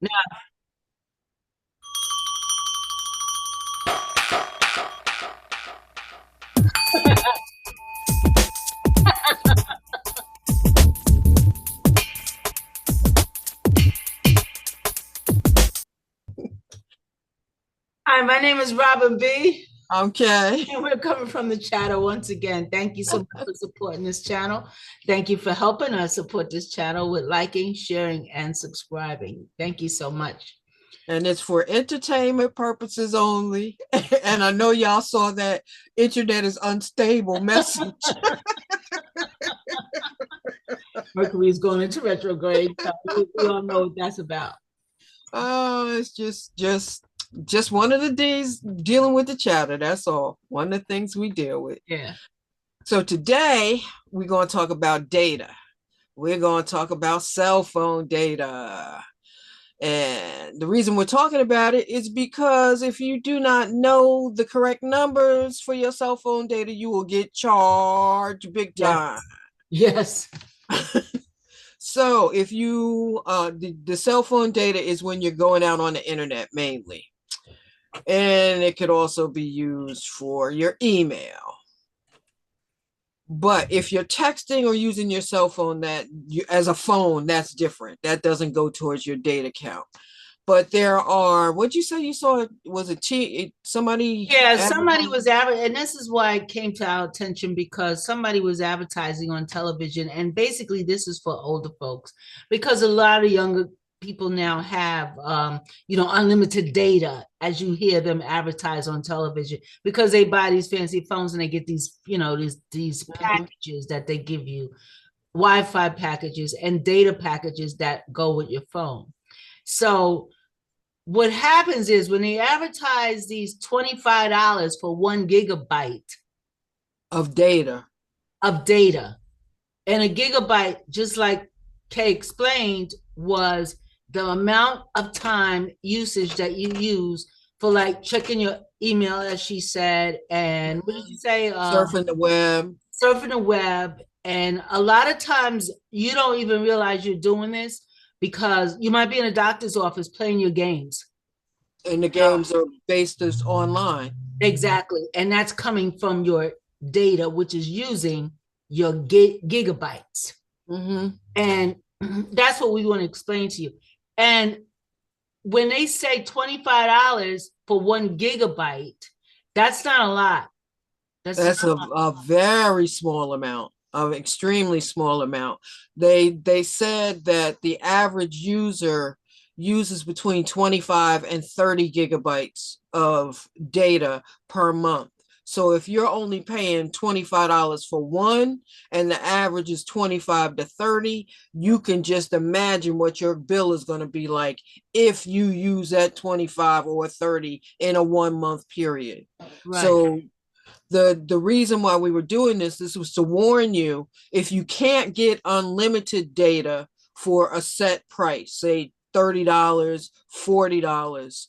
Hi, my name is Robin B. Okay. And we're coming from the channel once again. Thank you so much for supporting this channel. Thank you for helping us support this channel with liking, sharing, and subscribing. Thank you so much. And it's for entertainment purposes only. And I know y'all saw that internet is unstable message. Mercury is going into retrograde. So we all know what that's about. Oh, it's just one of the days dealing with the chatter. That's all. One of the things we deal with. Yeah. So today we're going to talk about data. We're going to talk about cell phone data. And the reason we're talking about it is because if you do not know the correct numbers for your cell phone data, you will get charged big time. Yes. So if you, the cell phone data is when you're going out on the internet mainly. And it could also be used for your email. But if you're texting or using your cell phone as a phone, that's different. That doesn't go towards your data count. But there are, what'd you say you saw? Was it somebody? Yeah, somebody was advertising, and this is why it came to our attention because somebody was advertising on television. And basically, this is for older folks because a lot of younger people now have unlimited data, as you hear them advertise on television, because they buy these fancy phones and they get these these packages that they give you, Wi-Fi packages and data packages that go with your phone. So what happens is when they advertise these $25 for 1 gigabyte of data, and a gigabyte, just like Kay explained, was the amount of time usage that you use for like checking your email, as she said, and what did you say? Surfing the web. And a lot of times you don't even realize you're doing this because you might be in a doctor's office playing your games. And the games are based online. Exactly. And that's coming from your data, which is using your gigabytes. And that's what we want to explain to you. And when they say $25 for 1 gigabyte, that's not a lot. That's a very small amount, of extremely small amount. They said that the average user uses between 25 and 30 gigabytes of data per month. So if you're only paying $25 for one and the average is 25 to 30, you can just imagine what your bill is going to be like if you use that 25 or 30 in a 1 month period. Right. So the reason why we were doing this was to warn you, if you can't get unlimited data for a set price, say $30, $40,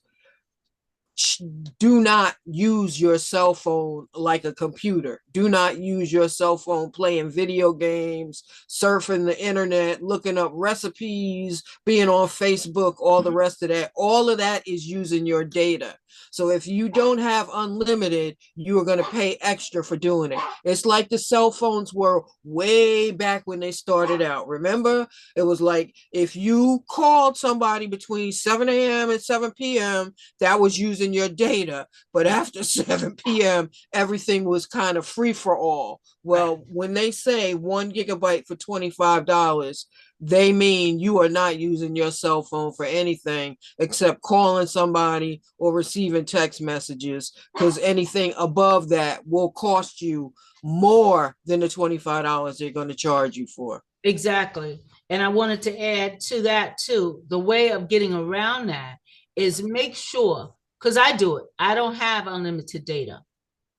do not use your cell phone like a computer. Do not use your cell phone playing video games, surfing the internet, looking up recipes, being on Facebook, all the rest of that. All of that is using your data. So if you don't have unlimited, you are going to pay extra for doing it. It's like the cell phones were way back when they started out. Remember, it was like if you called somebody between 7 a.m. and 7 p.m., that was using your data. But after 7 p.m., everything was kind of free for all. Well, when they say 1 gigabyte for $25, they mean you are not using your cell phone for anything except calling somebody or receiving text messages, because anything above that will cost you more than the $25 they're going to charge you for. Exactly. And I wanted to add to that too. The way of getting around that is make sure, because I do it, I don't have unlimited data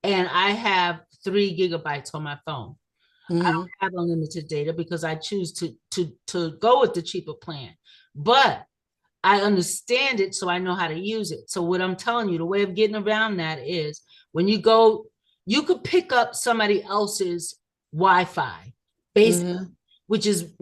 and I have 3 gigabytes on my phone. I don't have unlimited data because I choose to go with the cheaper plan, but I understand it, so I know how to use it. So what I'm telling you, the way of getting around that is when you go, you could pick up somebody else's Wi-Fi, basically, which is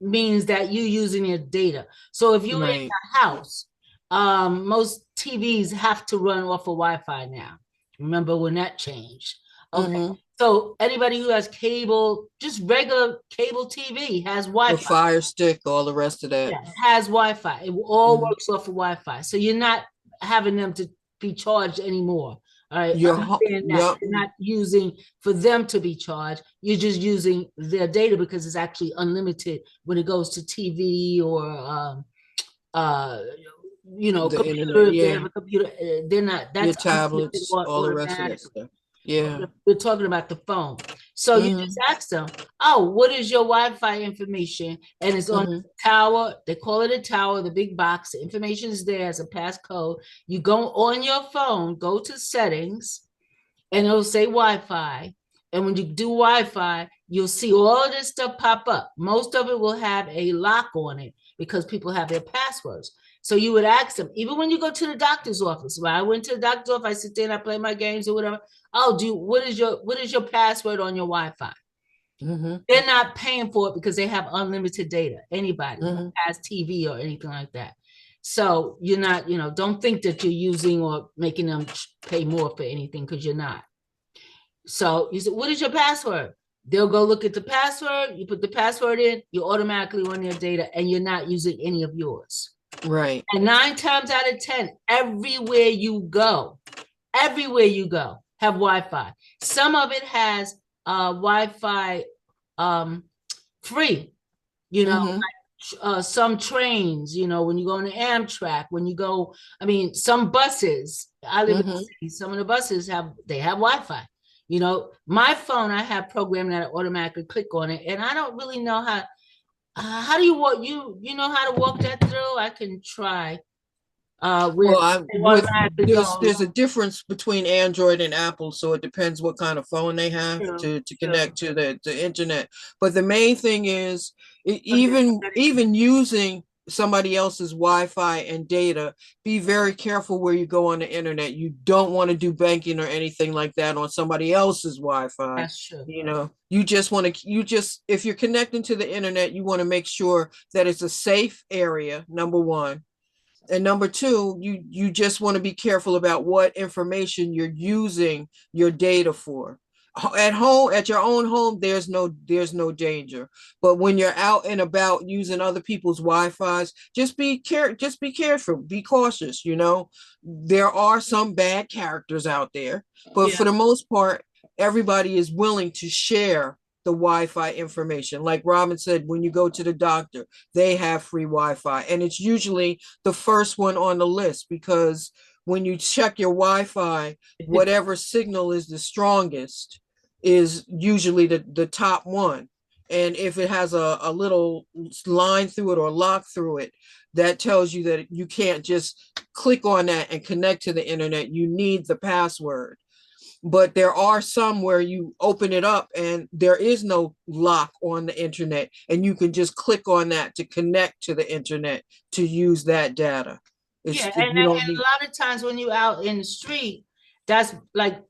means that you're using your data. So if you're in Right. a house, most TVs have to run off of Wi-Fi now. Remember when that changed? Okay. Mm-hmm. So anybody who has cable, just regular cable TV has The Wi-Fi. Fire Stick, all the rest of that. Yeah, it has Wi-Fi. It all Mm-hmm. works off of Wi-Fi. So you're not having them to be charged anymore. All right. Understand that Yep. you're not using for them to be charged. You're just using their data because it's actually unlimited when it goes to TV or uh The computer. internet. If they have Yeah. a computer, they're not, Your that's unlimited tablets, all the rest of that automatically. stuff. Yeah. We're talking about the phone. So you Mm-hmm. just ask them, oh, what is your Wi-Fi information? And it's on Mm-hmm. the tower. They call it a tower, the big box. The information is there as a passcode. You go on your phone, go to settings, and it'll say Wi-Fi. And when you do Wi-Fi, you'll see all of this stuff pop up. Most of it will have a lock on it because people have their passwords. So you would ask them, even when you go to the doctor's office. When I went to the doctor's office, I sit there and I play my games or whatever. Oh, what is your password on your Wi-Fi? Mm-hmm. They're not paying for it because they have unlimited data. Anybody who Mm-hmm. has TV or anything like that. So you're not, don't think that you're using or making them pay more for anything because you're not. So you said, what is your password? They'll go look at the password. You put the password in, you're automatically on their data and you're not using any of yours. Right. And 9 times out of 10, everywhere you go, have Wi-Fi. Some of it has Wi-Fi free, you know, Mm-hmm. some trains, when you go on the Amtrak, when you go, I mean, some buses, I live in the Mm-hmm. city, some of the buses have Wi-Fi. My phone, I have programmed that I automatically click on it, and I don't really know how do you walk, you know how to walk that through? I can try, where Well, I'm it with automatically there's goes. a difference between Android and Apple, so it depends what kind of phone they have True, to true. connect to the internet. But the main thing is But the even using somebody else's Wi-Fi and data, be very careful where you go on the internet. You don't want to do banking or anything like that on somebody else's Wi-Fi. that's true. You just want to if you're connecting to the internet, you want to make sure that it's a safe area, number one. And number two, you just want to be careful about what information you're using your data for. At home, at your own home, there's no danger. But when you're out and about using other people's Wi-Fi's, just be careful, be cautious. There are some bad characters out there, but Yeah. for the most part, everybody is willing to share the Wi-Fi information. Like Robin said, when you go to the doctor, they have free Wi-Fi, and it's usually the first one on the list because when you check your Wi-Fi, whatever signal is the strongest is usually the top one. And if it has a little line through it or lock through it, that tells you that you can't just click on that and connect to the internet. You need the password. But there are some where you open it up and there is no lock on the internet, and you can just click on that to connect to the internet to use that data. Yeah, It's and you don't a need. lot of times when you out in the street, that's like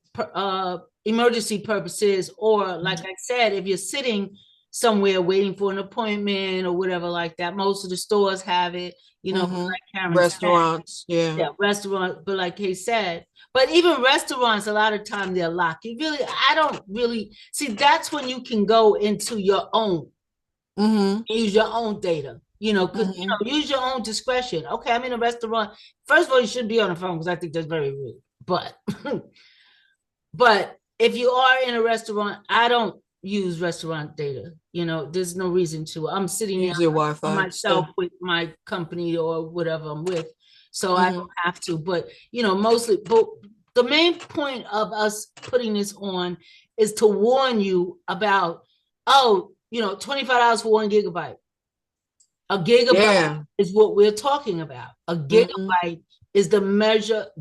emergency purposes, or like I said, if you're sitting somewhere waiting for an appointment or whatever like that, most of the stores have it, Mhm. like Karen said, Restaurants, yeah. yeah, restaurant, but like he said, but even restaurants, a lot of time they're locked. I don't really see, that's when you can go into your own, Mhm. use your own data, because Mhm. use your own discretion. Okay, I'm in a restaurant. First of all, you shouldn't be on the phone because I think that's very rude. But but if you are in a restaurant, I don't use restaurant data. There's no reason to. I'm sitting there Use your on Wi-Fi myself stuff. with my company or whatever I'm with, so I don't Mhm. have to. But mostly, but the main point of us putting this on is to warn you about, oh, $25 for 1 gigabyte. A gigabyte Yeah. is what we're talking about. A Mhm. gigabyte is the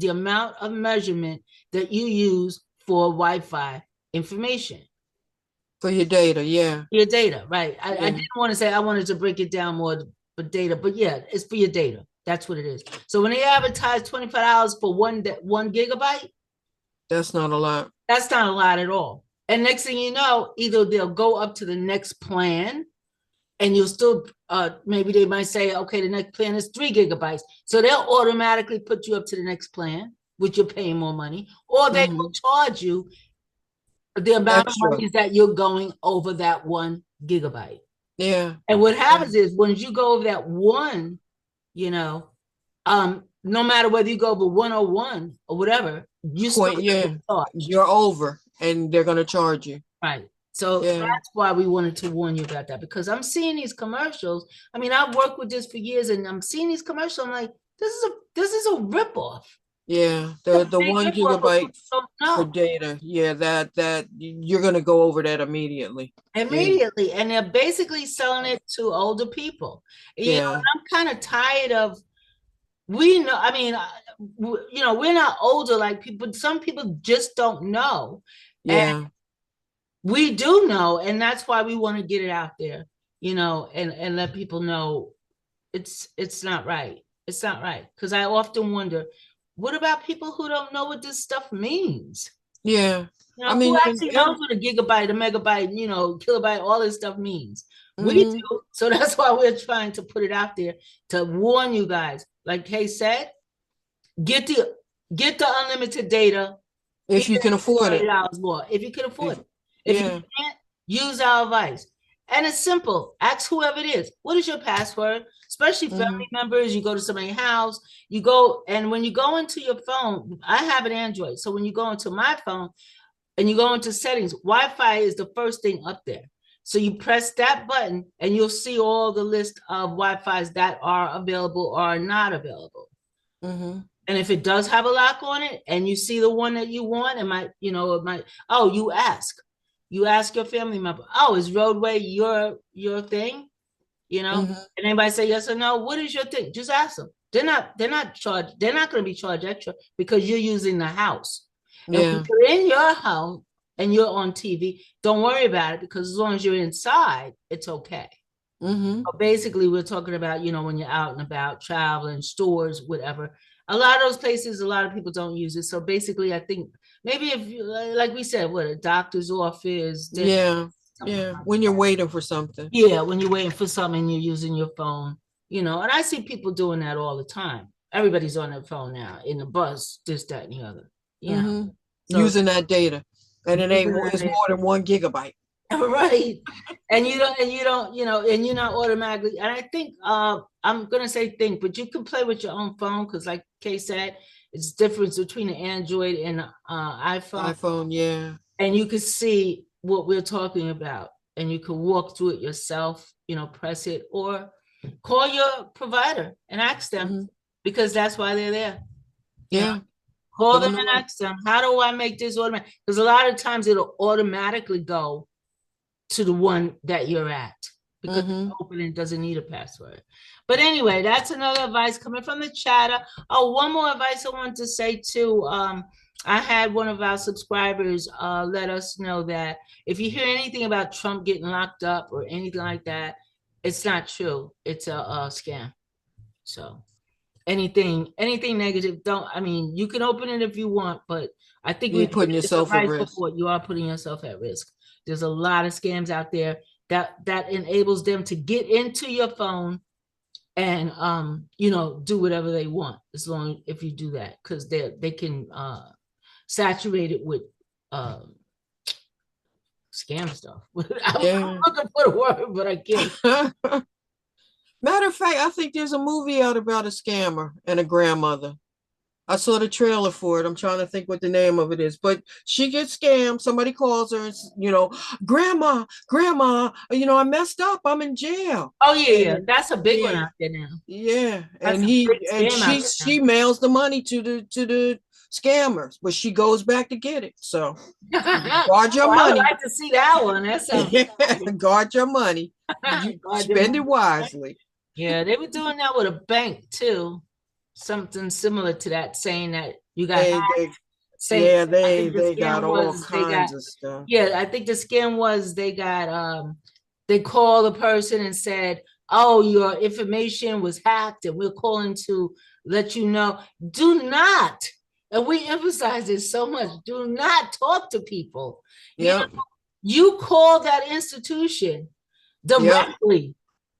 amount of measurement that you use for Wi-Fi information, For your data, yeah. your data, right? I Yeah. didn't want to say, I wanted to break it down more for data, but yeah, it's for your data. That's what it is. So when they advertise $25 for 1 gigabyte, That's not a lot. that's not a lot at all. And next thing you know, either they'll go up to the next plan and you'll still maybe they might say, okay, the next plan is 3 GB. So they'll automatically put you up to the next plan, which you're paying more money, or they will charge you the amount of Extra. money that you're going over that 1 GB. Yeah. And what happens is when you go over that one, you know, no matter whether you go over 101 or whatever, you still Point, yeah. charged. You're over and they're gonna charge you. Right. So Yeah. that's why we wanted to warn you about that, because I'm seeing these commercials. I mean, I've worked with this for years and I'm seeing these commercials. I'm like, this is a ripoff. Yeah. It's a The big one ripoff, but gigabyte people for don't know. data. Yeah, that you're gonna go over that immediately. Immediately, and they're basically selling it to older people. Yeah. I'm kind of tired of, we know, I mean, we're not older like people. Some people just don't know, and Yeah. we do know, and that's why we want to get it out there, and let people know it's not right. It's not right, because I often wonder, what about people who don't know what this stuff means? Yeah. I Who mean, actually knows what a gigabyte, a megabyte, kilobyte, all this stuff means? We mhm. do. So that's why we're trying to put it out there to warn you guys. Like Kay said, get the get the unlimited data, If even you can if it's afford it. $30 more, if you can afford If, it. If you yeah. can't, use our advice. And it's simple. Ask whoever it is, what is your password? Especially family Mhm. members, you go to somebody's house, you go, and when you go into your phone, I have an Android. So when you go into my phone and you go into settings, Wi-Fi is the first thing up there. So you press that button and you'll see all the list of Wi-Fi's that are available or are not available. Mhm. And if it does have a lock on it and you see the one that you want, oh, you ask your family member, oh, is roadway your thing? Mhm. And anybody say yes or no, what is your thing? Just ask them. They're not charged, they're not going to be charged extra because you're using the house. And when Yeah. you're in your home and you're on TV, don't worry about it, because as long as you're inside, it's okay. Mhm. But basically, we're talking about, when you're out and about, traveling, stores, whatever. A lot of those places, a lot of people don't use it. So basically, I think maybe if you, like we said, what, a doctor's office, dentist, Yeah. something Yeah. like When you're that. waiting for something. Yeah, when you're waiting for something, you're using your phone, and I see people doing that all the time. Everybody's on their phone now, in the bus, this, that, and the other, you know. Mhm. So Using that data. And it ain't using it's that, more than 1 gigabyte. right. And you're not automatically, and I think I'm gonna say think, but you can play with your own phone, because like Kay said, it's difference between an Android and iPhone, iPhone, yeah. and you can see what we're talking about, and you can walk through it yourself, press it, or call your provider and ask them, Mhm. because that's why they're there. you know Yeah. Call Put them them to and work. ask them, how do I make this automatic? Because a lot of times it'll automatically go to the one that you're at, because Mhm. opening doesn't need a password. But anyway, that's another advice coming from the chatter. Oh, one more advice I want to say too. I had one of our subscribers let us know that if you hear anything about Trump getting locked up or anything like that, it's not true. It's a scam. So anything negative, don't. I mean, you can open it if you want, but I think You're we've given putting this yourself at advice risk. before. You are putting yourself at risk. There's a lot of scams out there that enables them to get into your phone and do whatever they want, as long if you do that, because they can saturate it with scam stuff. I'm Yeah. looking for the word, but I can't. Matter of fact, I think there's a movie out about a scammer and a grandmother. I saw the trailer for it. I'm trying to think what the name of it is, but she gets scammed. Somebody calls her and, grandma, grandma, I messed up. I'm in jail. Oh yeah, yeah, And that's a big one yeah, out there now. yeah. That's And a big scam out she there now. she mails the money to the scammers, but she goes back to get it. So guard your Oh, I would money. like to see that one. That sounds exciting. Guard your money. You God, they spend it might. wisely. Yeah, they were doing that with a bank too. Something similar to that, saying that you got They hacked. they Saying, yeah, I they think the they got scam all was they got, kinds of stuff. yeah, I think the scam was they got, they called the person and said, oh, your information was hacked and we're calling to let you know. Do not, and we emphasize this so much, do not talk to people. You know, Yep. you call that institution Yep. directly.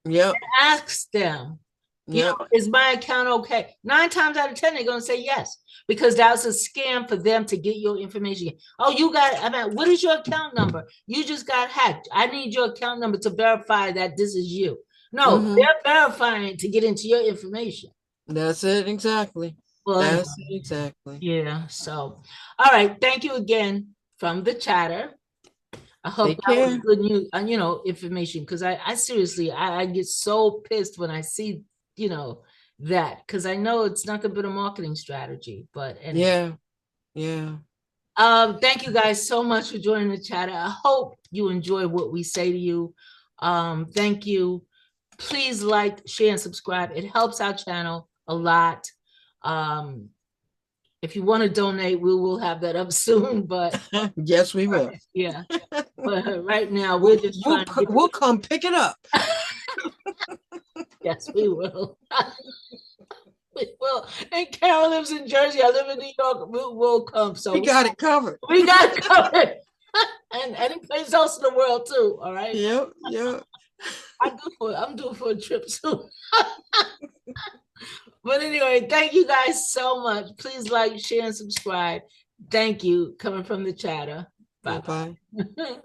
Yep. Ask them, Yep. is my account okay? 9 times out of 10, they're gonna say yes, because that's a scam for them to get your information. Oh, I mean, what is your account number? You just got hacked. I need your account number to verify that this is you. No, Hmm. they're verifying to get into your information. That's it exactly. Well, anyway, That's it exactly. yeah. So, all right. Thank you again from the chatter. I hope Take that was care. good news, information. Because I seriously, I get so pissed when I see, that, because I know it's nothing but a marketing strategy. But anyway, Yeah. Yeah. thank you guys so much for joining the chat. I hope you enjoy what we say to you. Thank you. Please like, share, and subscribe. It helps our channel a lot. Um, if you want to donate, we will have that up soon. But Yes, we will. yeah, but right now we're just trying to get. We'll come pick it up. Yes, we will. We will. And Carol lives in Jersey. I live in New York. We'll come. So We got it covered. we got it covered. And any place else in the world too. All right. Yep. Yep. I'm due for a trip soon. But anyway, thank you guys so much. Please like, share, and subscribe. Thank you. Coming from the chatter. Bye Bye. bye.